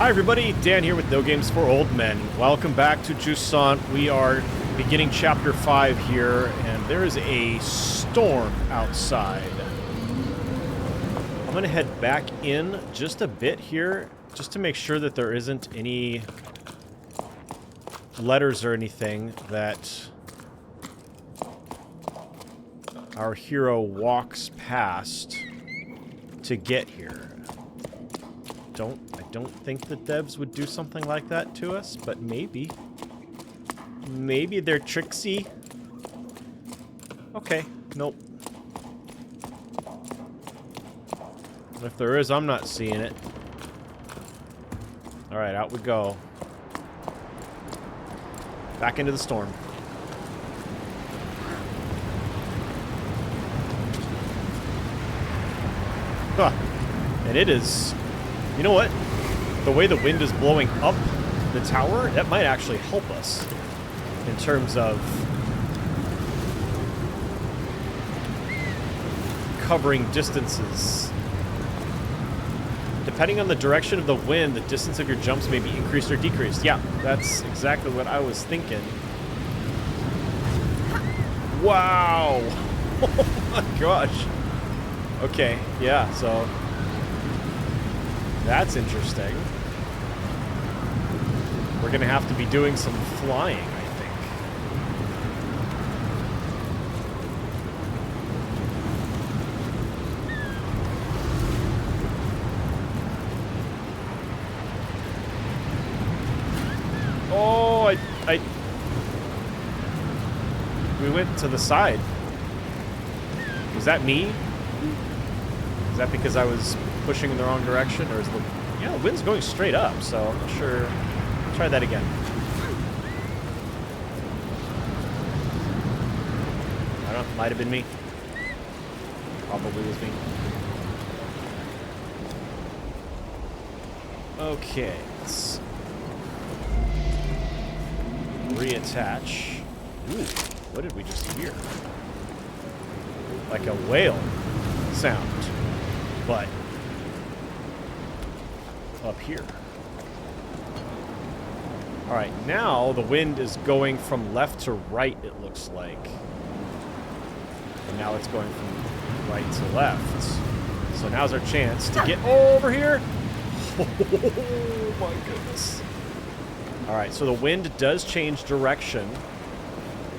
Hi everybody, Dan here with No Games for Old Men. Welcome back to JUSANT. We are beginning Chapter 5 here, and there is a storm outside. I'm going to head back in just a bit here, just to make sure that there isn't any letters or anything that our hero walks past to get here. I don't think the devs would do something like that to us, but maybe. Maybe they're tricksy. Okay, nope. If there is, I'm not seeing it. Alright, out we go. Back into the storm. Huh. And it is... You know what? The way the wind is blowing up the tower, that might actually help us in terms of covering distances. Depending on the direction of the wind, the distance of your jumps may be increased or decreased. Yeah, that's exactly what I was thinking. Wow! Oh my gosh! Okay, yeah, so... That's interesting. We're gonna have to be doing some flying, I think. Oh, we went to the side. Was that me? Is that because I was pushing in the wrong direction, or is the... Yeah, the wind's going straight up, so I'm not sure. Try that again. I don't know, might have been me. Probably was me. Okay, let's reattach. Ooh, what did we just hear? Like a whale sound, but up here. Alright, now the wind is going from left to right, it looks like. And now it's going from right to left. So now's our chance to get over here. Oh my goodness. Alright, so the wind does change direction.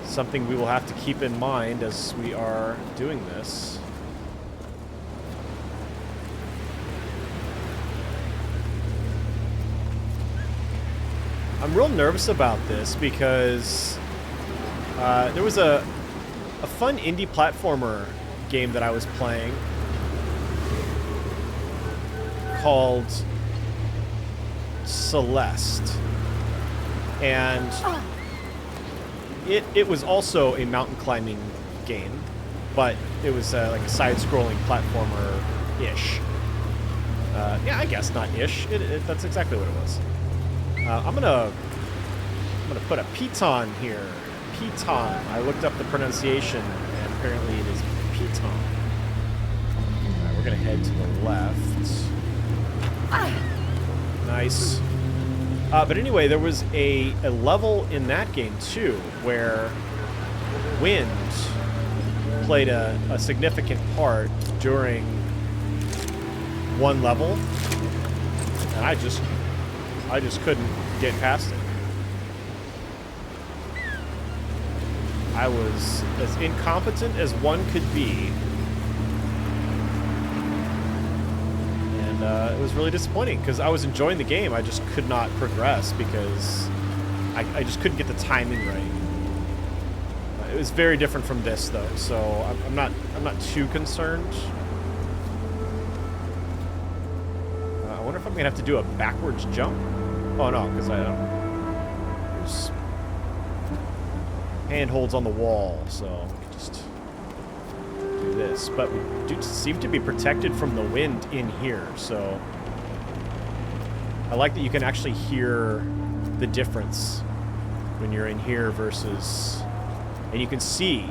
Something we will have to keep in mind as we are doing this. I'm real nervous about this because there was a fun indie platformer game that I was playing called Celeste, and it was also a mountain climbing game, but it was like a side-scrolling platformer-ish. Yeah, I guess not ish. That's exactly what it was. I'm gonna put a piton here. Piton. I looked up the pronunciation, and apparently it is piton. Alright, we're gonna head to the left. Nice. But anyway, there was a level in that game too where wind played a significant part during one level, and I just couldn't get past it. I was as incompetent as one could be. And it was really disappointing because I was enjoying the game. I just could not progress because I just couldn't get the timing right. It was very different from this though, so I'm not too concerned. I wonder if I'm gonna have to do a backwards jump. Oh no, because I don't. There's handholds on the wall, so I can just do this. But we do seem to be protected from the wind in here, so I like that you can actually hear the difference when you're in here versus, and you can see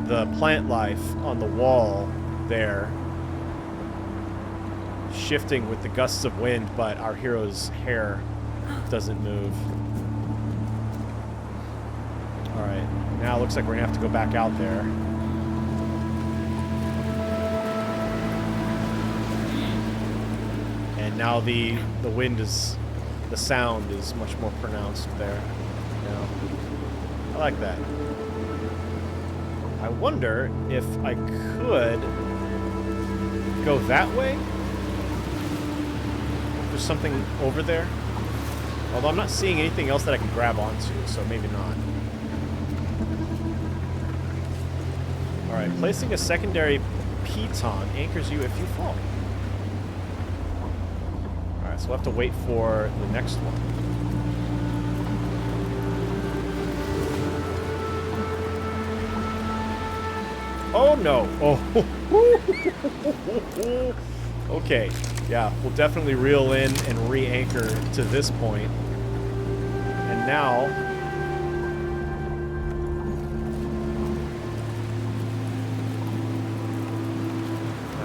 the plant life on the wall there shifting with the gusts of wind, but our hero's hair doesn't move. Alright, now it looks like we're gonna have to go back out there. And now the wind is, the sound is much more pronounced there. Now, I like that. I wonder if I could go that way? There's something over there. Although I'm not seeing anything else that I can grab onto, so maybe not. Alright, placing a secondary piton anchors you if you fall. Alright, so we'll have to wait for the next one. Oh no! Oh, okay. Yeah, we'll definitely reel in and re-anchor to this point. And now,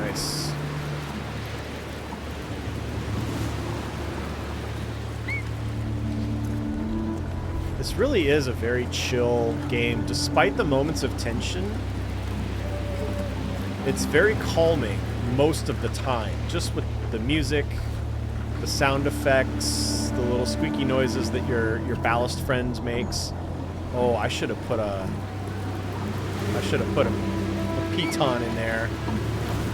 nice. This really is a very chill game, despite the moments of tension. It's very calming most of the time, just with the music, the sound effects, the little squeaky noises that your ballast friend makes. Oh, I should have put a piton in there,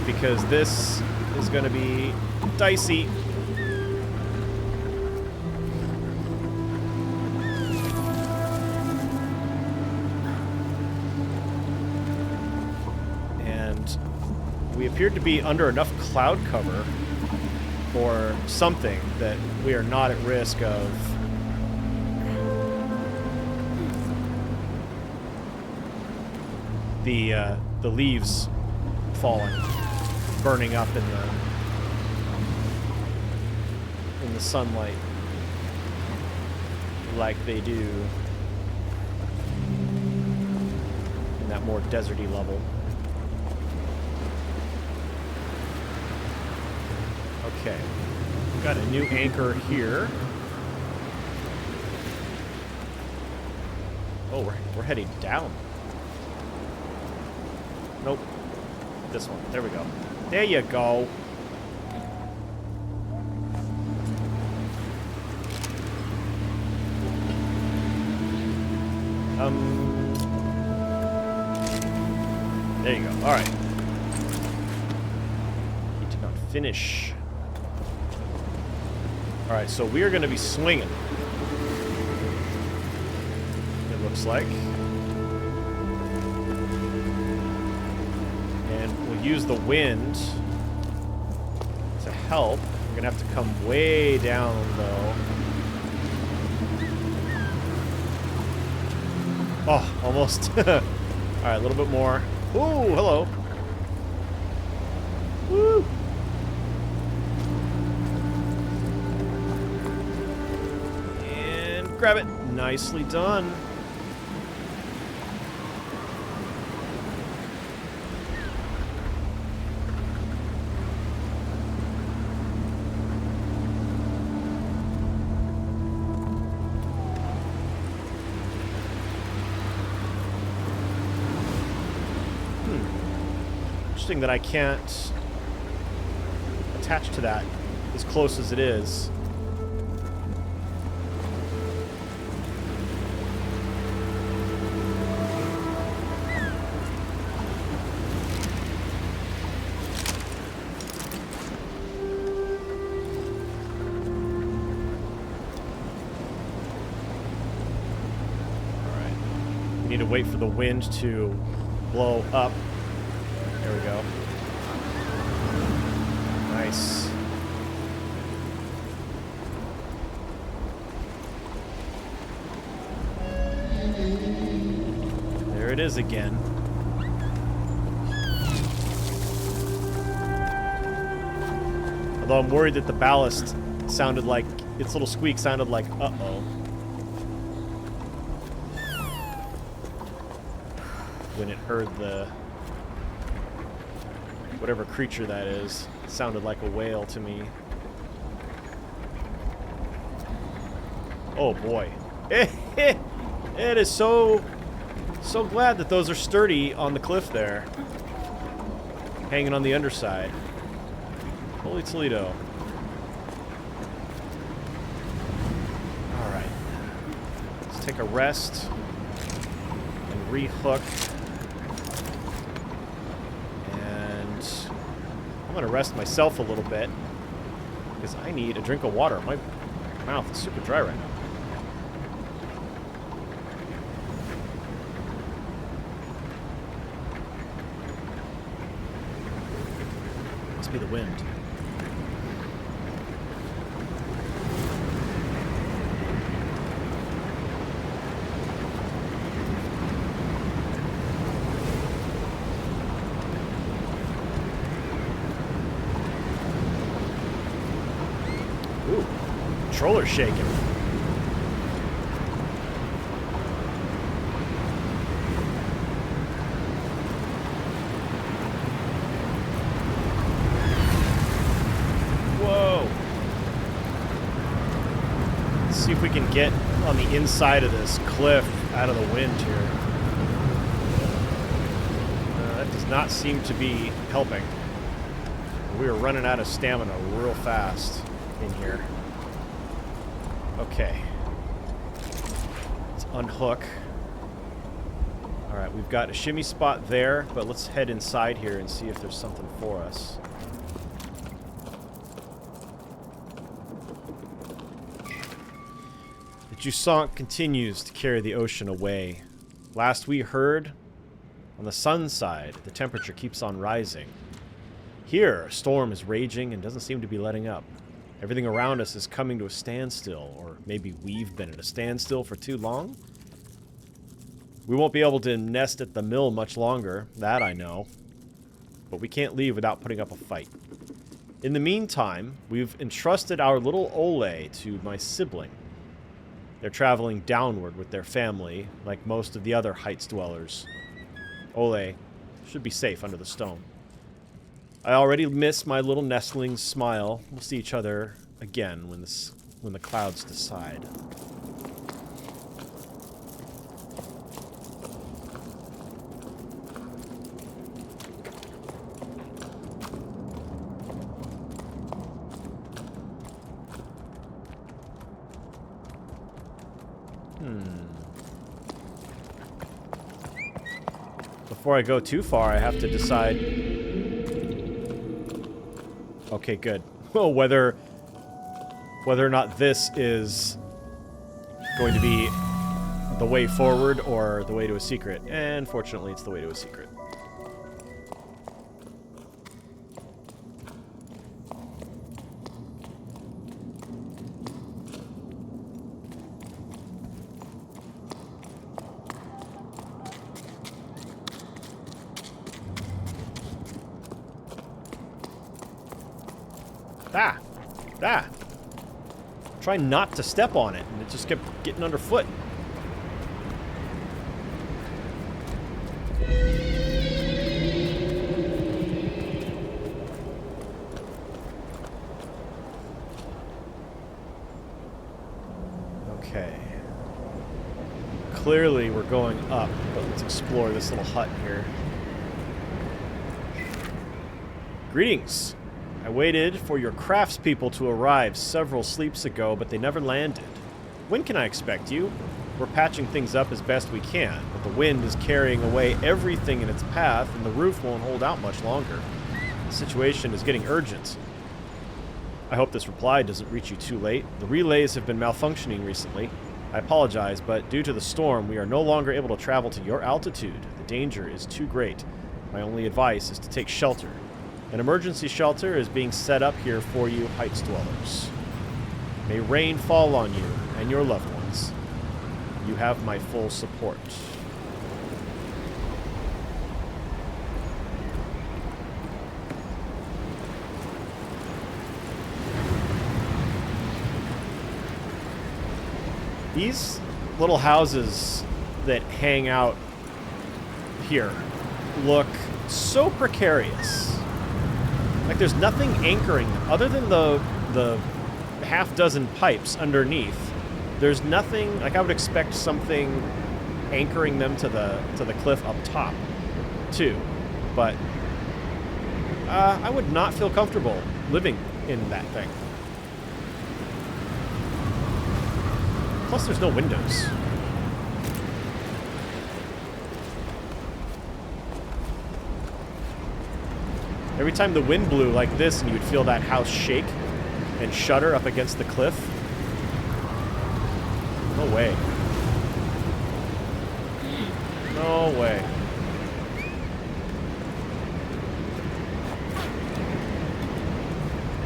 because this is going to be dicey. We appeared to be under enough cloud cover or something that we are not at risk of the leaves falling, burning up in the sunlight like they do in that more deserty level. Okay, we've got a new anchor here. Oh, we're heading down. Nope. This one. There we go. There you go. There you go. All right. He did not finish. All right, so we are going to be swinging. It looks like. And we'll use the wind to help. We're going to have to come way down, though. Oh, almost. All right, a little bit more. Ooh, hello. Woo! Grab it. Nicely done. Interesting that I can't attach to that as close as it is. Need to wait for the wind to blow up. There we go. Nice. There it is again. Although I'm worried that the ballast sounded like, its little squeak sounded like, uh-oh. When it heard the Whatever creature that is. It sounded like a whale to me. Oh boy. It is so glad that those are sturdy on the cliff there. Hanging on the underside. Holy Toledo. Alright. Let's take a rest. And re-hook. And I'm going to rest myself a little bit. Because I need a drink of water. My mouth is super dry right now. Be the wind. Ooh, controller's shaking. See if we can get on the inside of this cliff out of the wind here. That does not seem to be helping. We are running out of stamina real fast in here. Okay. Let's unhook. Alright, we've got a shimmy spot there, but let's head inside here and see if there's something for us. JUSANT continues to carry the ocean away. Last we heard, on the sun side, the temperature keeps on rising. Here, a storm is raging and doesn't seem to be letting up. Everything around us is coming to a standstill, or maybe we've been at a standstill for too long? We won't be able to nest at the mill much longer, that I know. But we can't leave without putting up a fight. In the meantime, we've entrusted our little Ole to my sibling. They're traveling downward with their family, like most of the other Heights dwellers. Ole should be safe under the stone. I already miss my little nestling's smile. We'll see each other again when the clouds decide. Before I go too far, I have to decide... Okay, good. Well, whether or not this is going to be the way forward or the way to a secret. And fortunately, it's the way to a secret. Try not to step on it, and it just kept getting underfoot. Okay. Clearly we're going up, but let's explore this little hut here. Greetings. I waited for your craftspeople to arrive several sleeps ago, but they never landed. When can I expect you? We're patching things up as best we can, but the wind is carrying away everything in its path, and the roof won't hold out much longer. The situation is getting urgent. I hope this reply doesn't reach you too late. The relays have been malfunctioning recently. I apologize, but due to the storm, we are no longer able to travel to your altitude. The danger is too great. My only advice is to take shelter. An emergency shelter is being set up here for you Heights dwellers. May rain fall on you and your loved ones. You have my full support. These little houses that hang out here look so precarious. Like, there's nothing anchoring them other than the half dozen pipes underneath. There's nothing, like, I would expect something anchoring them to the cliff up top too, but I would not feel comfortable living in that thing. Plus, there's no windows. Every time the wind blew like this and you would feel that house shake and shudder up against the cliff. No way. No way.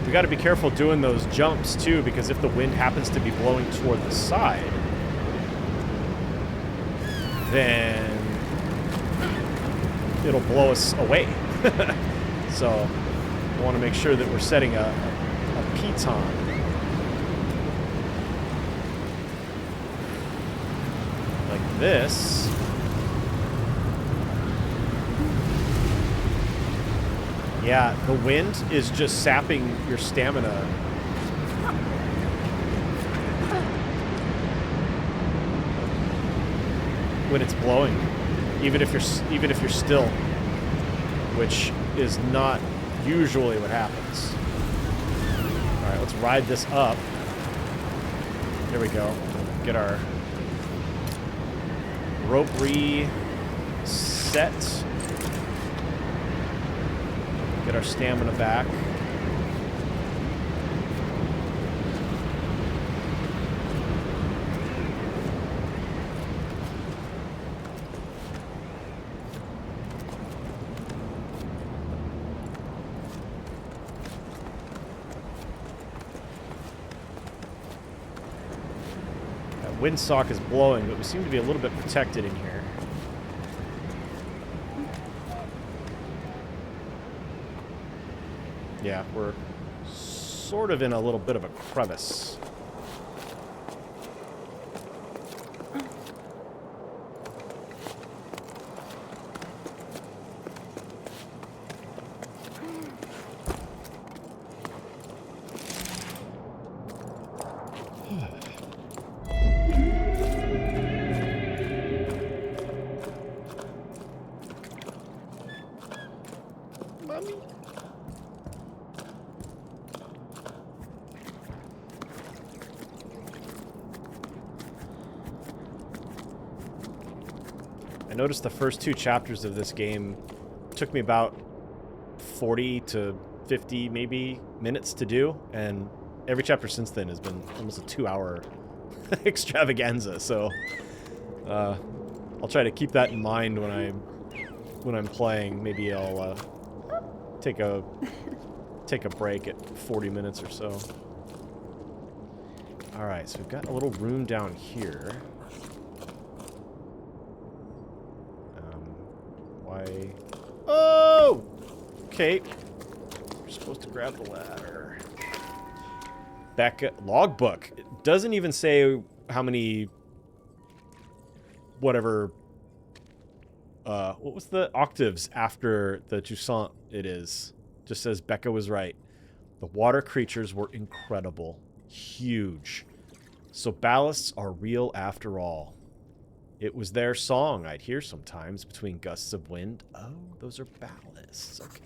We got to be careful doing those jumps too, because if the wind happens to be blowing toward the side, then it'll blow us away. So I want to make sure that we're setting a piton. Like this. Yeah, the wind is just sapping your stamina. When it's blowing, even if you're still, which is not usually what happens. All right, let's ride this up. There we go. Get our rope reset. Get our stamina back. That windsock is blowing, but we seem to be a little bit protected in here. Yeah, we're sort of in a little bit of a crevice. Mommy. I noticed the first 2 chapters of this game took me about 40 to 50 maybe minutes to do, and every chapter since then has been almost a 2-hour extravaganza. So I'll try to keep that in mind when I'm playing. Maybe I'll take a break at 40 minutes or so. All right, so we've got a little room down here. Oh! Okay. We're supposed to grab the ladder. Back at logbook. It doesn't even say how many... whatever... what was the octaves after the JUSANT it is? Just says Becca was right. The water creatures were incredible. Huge. So ballasts are real after all. It was their song I'd hear sometimes between gusts of wind. Oh, those are ballasts. Okay.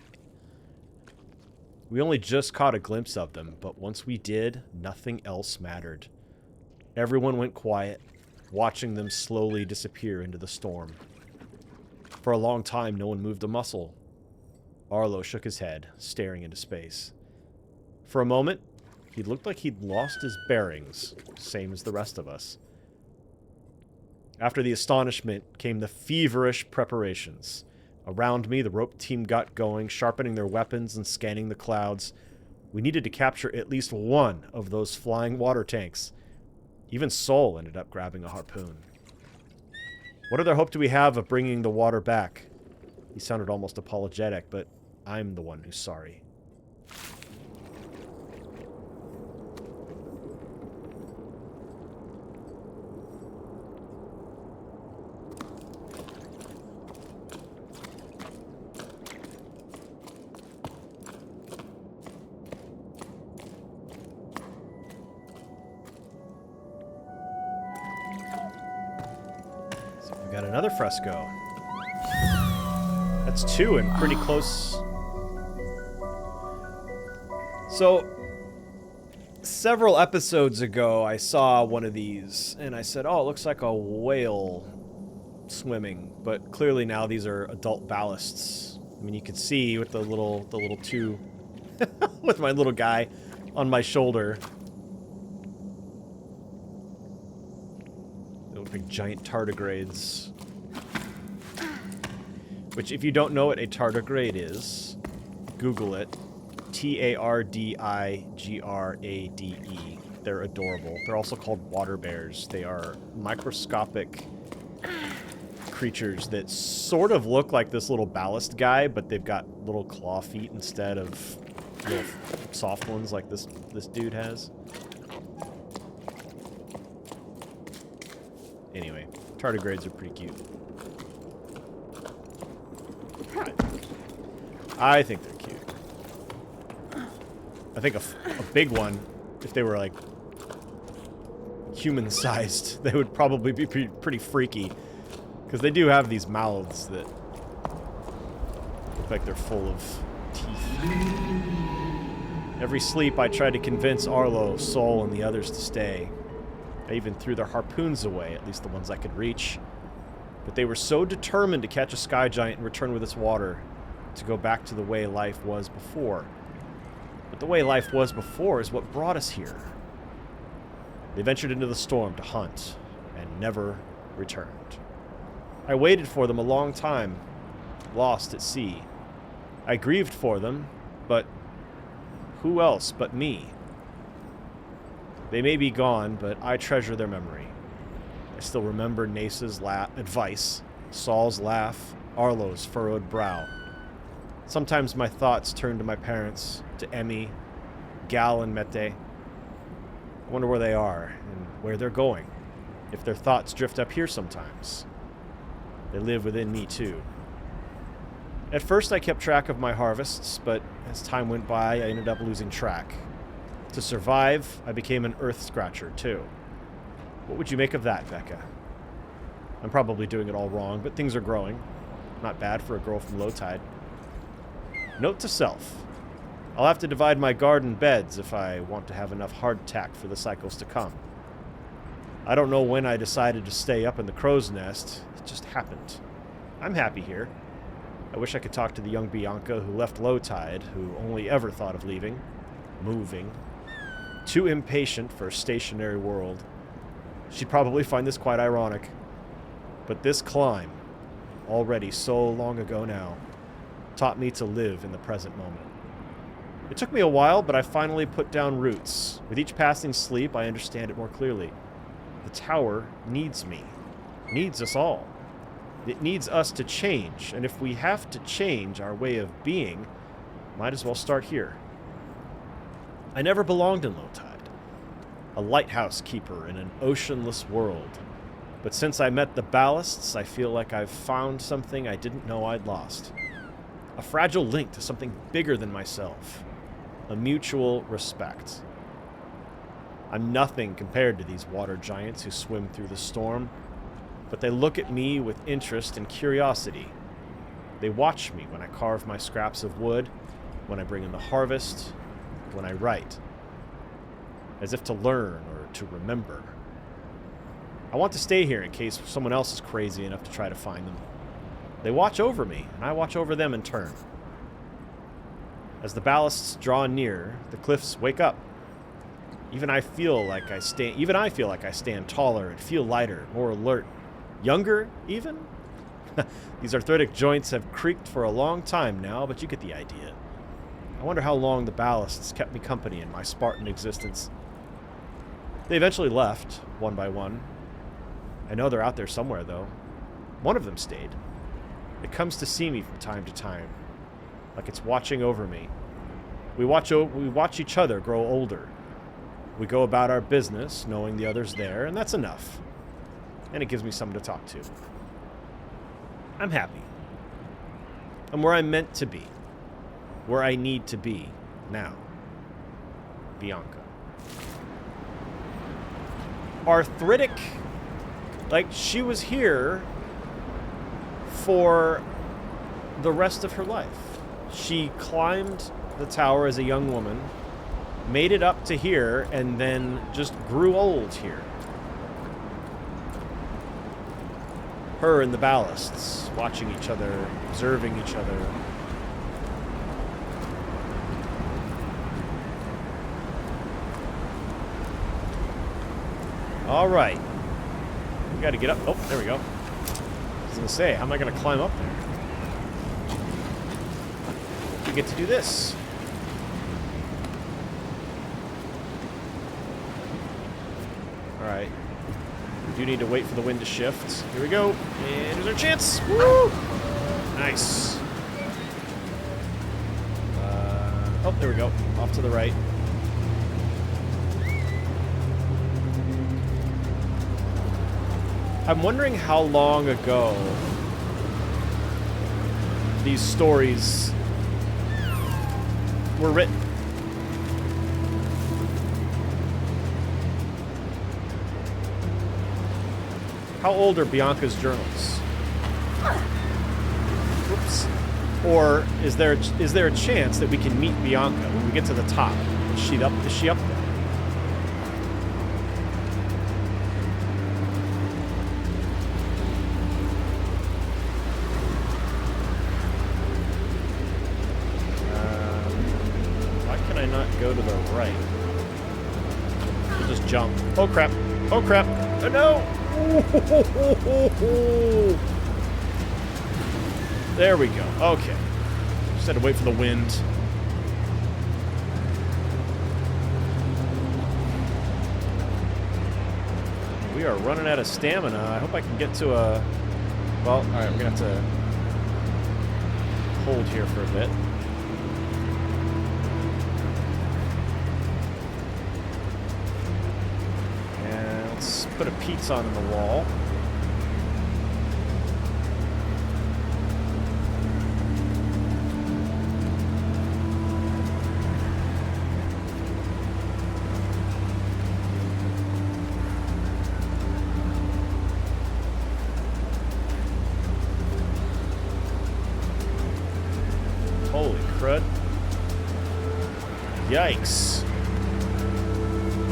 We only just caught a glimpse of them, but once we did, nothing else mattered. Everyone went quiet, watching them slowly disappear into the storm. For a long time, no one moved a muscle. Arlo shook his head, staring into space. For a moment, he looked like he'd lost his bearings, same as the rest of us. After the astonishment came the feverish preparations. Around me, the rope team got going, sharpening their weapons and scanning the clouds. We needed to capture at least one of those flying water tanks. Even Sol ended up grabbing a harpoon. What other hope do we have of bringing the water back? He sounded almost apologetic, but I'm the one who's sorry. got another fresco. That's 2 and pretty close. So, several episodes ago, I saw one of these, and I said, oh, it looks like a whale swimming, but clearly now these are adult ballasts. I mean, you can see with the little 2, with my little guy on my shoulder. They look like giant tardigrades. Which, if you don't know what a tardigrade is, Google it. Tardigrade. They're adorable. They're also called water bears. They are microscopic creatures that sort of look like this little ballast guy, but they've got little claw feet instead of little soft ones like this dude has. Anyway, tardigrades are pretty cute. I think they're cute. I think a big one, if they were like human-sized, they would probably be pretty freaky. Because they do have these mouths that look like they're full of teeth. Every sleep I tried to convince Arlo, Sol, and the others to stay. I even threw their harpoons away, at least the ones I could reach. But they were so determined to catch a sky giant and return with its water, to go back to the way life was before. But the way life was before is what brought us here. They ventured into the storm to hunt, and never returned. I waited for them a long time, lost at sea. I grieved for them, but who else but me? They may be gone, but I treasure their memory. I still remember Nace's advice, Sol's laugh, Arlo's furrowed brow. Sometimes my thoughts turn to my parents, to Emmy, Gal, and Mete. I wonder where they are, and where they're going, if their thoughts drift up here sometimes. They live within me, too. At first, I kept track of my harvests, but as time went by, I ended up losing track. To survive, I became an earth scratcher, too. What would you make of that, Becca? I'm probably doing it all wrong, but things are growing. Not bad for a girl from low tide. Note to self. I'll have to divide my garden beds if I want to have enough hardtack for the cycles to come. I don't know when I decided to stay up in the crow's nest. It just happened. I'm happy here. I wish I could talk to the young Bianca who left low tide, who only ever thought of leaving, moving. Too impatient for a stationary world. She'd probably find this quite ironic. But this climb, already so long ago now, taught me to live in the present moment. It took me a while, but I finally put down roots. With each passing sleep, I understand it more clearly. The tower needs me. Needs us all. It needs us to change, and if we have to change our way of being, might as well start here. I never belonged in low tide. A lighthouse keeper in an oceanless world. But since I met the ballasts, I feel like I've found something I didn't know I'd lost. A fragile link to something bigger than myself. A mutual respect. I'm nothing compared to these water giants who swim through the storm, but they look at me with interest and curiosity. They watch me when I carve my scraps of wood, when I bring in the harvest, when I write, as if to learn or to remember. I want to stay here in case someone else is crazy enough to try to find them. They watch over me, and I watch over them in turn. As the ballasts draw near, the cliffs wake up. Even I feel like I stand taller and feel lighter, more alert. Younger, even? These arthritic joints have creaked for a long time now, but you get the idea. I wonder how long the ballasts kept me company in my Spartan existence. They eventually left, one by one. I know they're out there somewhere, though. One of them stayed. It comes to see me from time to time, like it's watching over me. We watch each other grow older. We go about our business, knowing the other's there, and that's enough. And it gives me someone to talk to. I'm happy. I'm where I'm meant to be. Where I need to be now. Bianca. Arthritic. Like, she was here for the rest of her life. She climbed the tower as a young woman, made it up to here, and then just grew old here. Her and the ballasts, watching each other, observing each other. All right. We got to get up. Oh, there we go. I was going to say, how am I going to climb up there? We get to do this. All right. We do need to wait for the wind to shift. Here we go. And here's our chance. Woo! Nice. Oh, there we go. Off to the right. I'm wondering how long ago these stories were written. How old are Bianca's journals? Oops. Or is there a chance that we can meet Bianca when we get to the top? Is she up there? Go to the right. We'll just jump. Oh crap. Oh crap. Oh no. There we go. Okay. Just had to wait for the wind. We are running out of stamina. I hope I can get to a... Well, alright, we're going to have to hold here for a bit. Put a pizza on the wall. Holy crud. Yikes.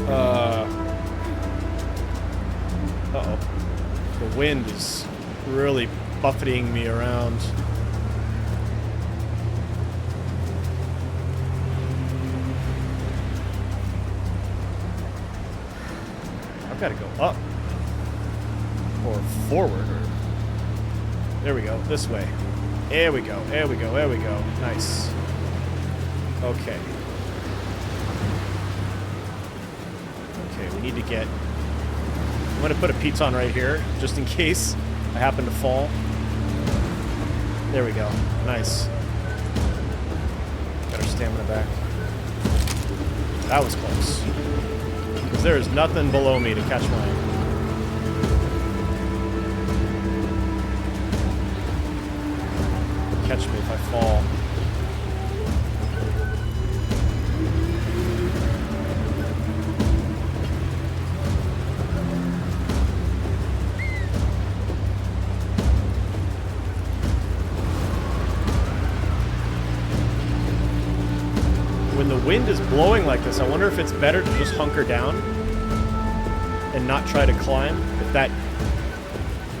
Uh-oh. The wind is really buffeting me around. I've got to go up. Or forward. Or... There we go. This way. There we go. There we go. There we go. Nice. Okay. Okay, we need to get... I'm going to put a piton right here, just in case I happen to fall. There we go. Nice. Got our stamina back. That was close. Because there is nothing below me to catch my... Catch me if I fall. When the wind is blowing like this, I wonder if it's better to just hunker down and not try to climb, if that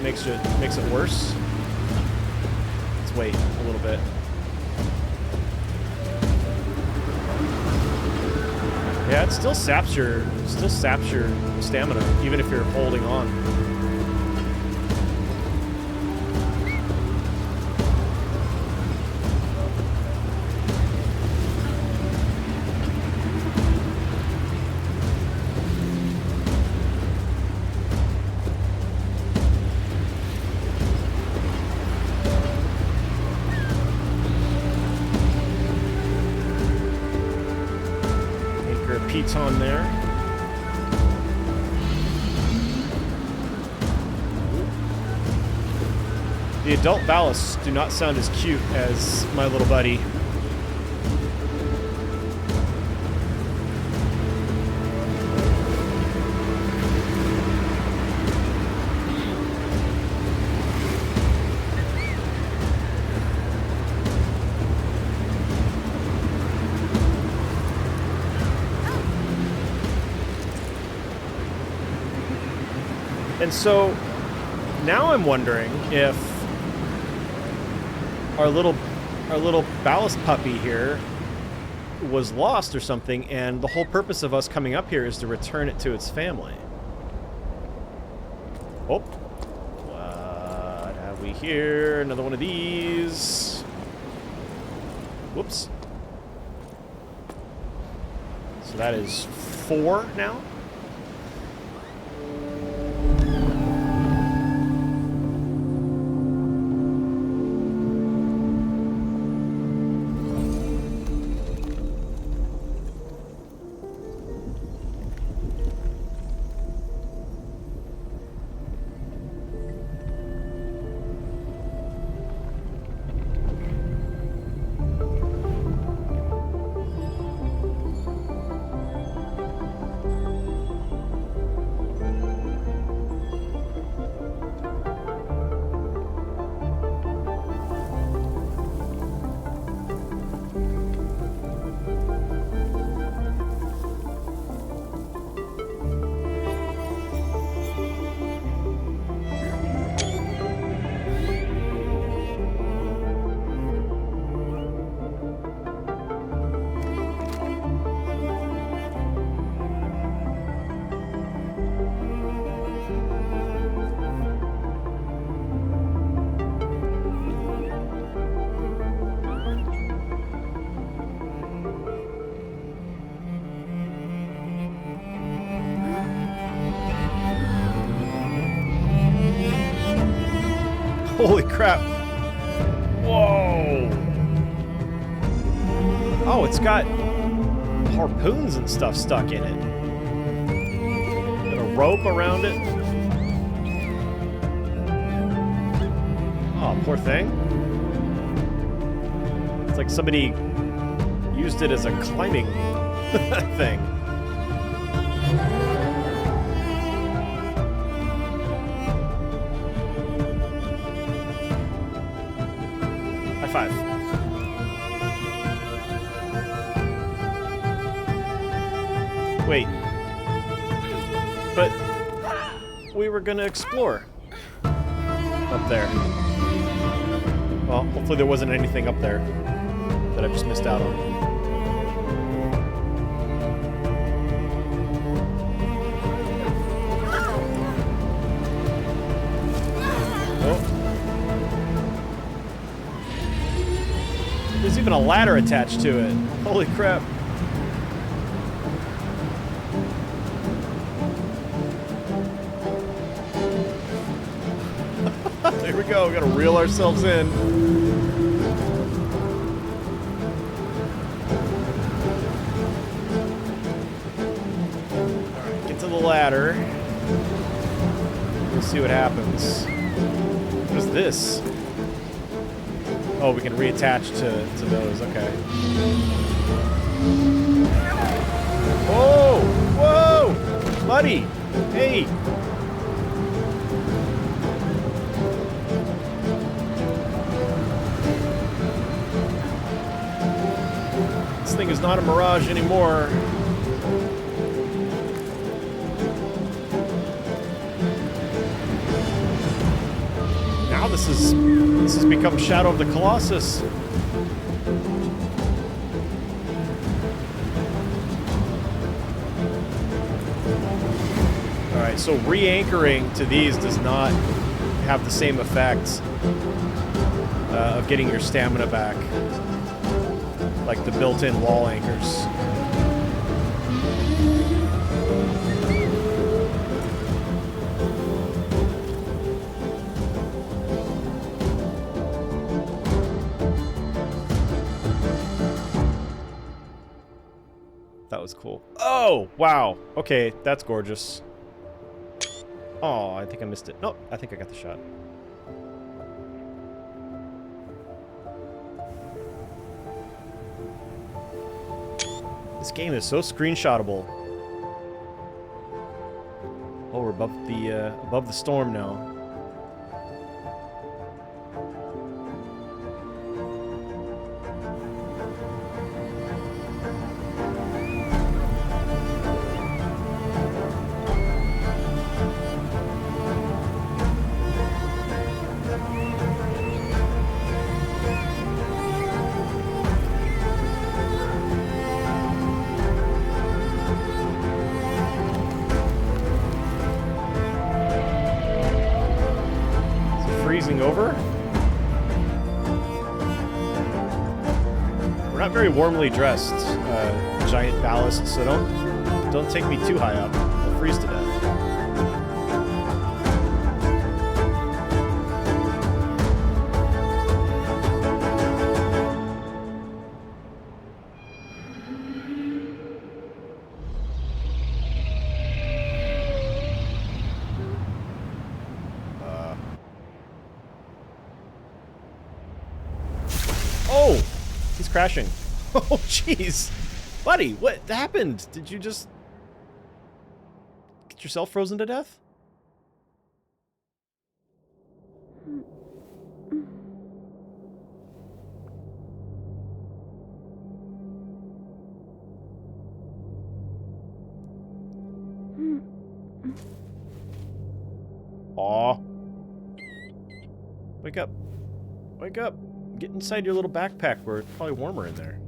makes it worse. Let's wait a little bit. Yeah, it still saps your stamina, even if you're holding on. On there. The adult ballasts do not sound as cute as my little buddy. And so now I'm wondering if our little ballast puppy here was lost or something, and the whole purpose of us coming up here is to return it to its family. Oh, what have we here? Another one of these. Whoops. So that is 4 now. Holy crap. Whoa. Oh, it's got harpoons and stuff stuck in it. And a rope around it. Oh, poor thing. It's like somebody used it as a climbing thing. High five. Wait. But we were gonna explore up there. Well, hopefully there wasn't anything up there that I just missed out on. There's even a ladder attached to it. Holy crap. There we go. We gotta reel ourselves in. Alright, get to the ladder. We'll see what happens. What is this? Oh, we can reattach to those. Okay. Whoa! Whoa! Buddy! Hey! This thing is not a mirage anymore. Now this has become Shadow of the Colossus. Alright, so re-anchoring to these does not have the same effect of getting your stamina back like the built-in wall anchors. That was cool. Oh, wow. Okay, that's gorgeous. Oh, I think I missed it. Nope, I think I got the shot. This game is so screenshotable. Oh, we're above the storm now. freezing over. We're not very warmly dressed, giant ballast, so don't take me too high up. I'll freeze to death. Oh! He's crashing. Oh, jeez. Buddy, what happened? Did you just get yourself frozen to death? Aw. Wake up. Wake up. Get inside your little backpack where it's probably warmer in there.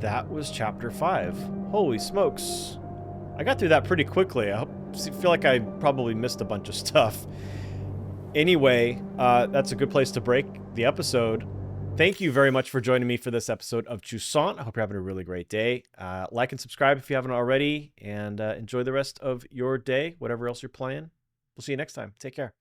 That was chapter 5. Holy smokes. I got through that pretty quickly. I feel like I probably missed a bunch of stuff. Anyway, that's a good place to break the episode. Thank you very much for joining me for this episode of JUSANT. I hope you're having a really great day. Like and subscribe if you haven't already, and enjoy the rest of your day, whatever else you're playing. We'll see you next time. Take care.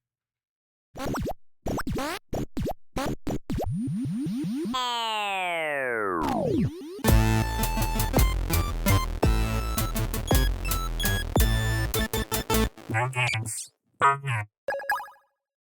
No games.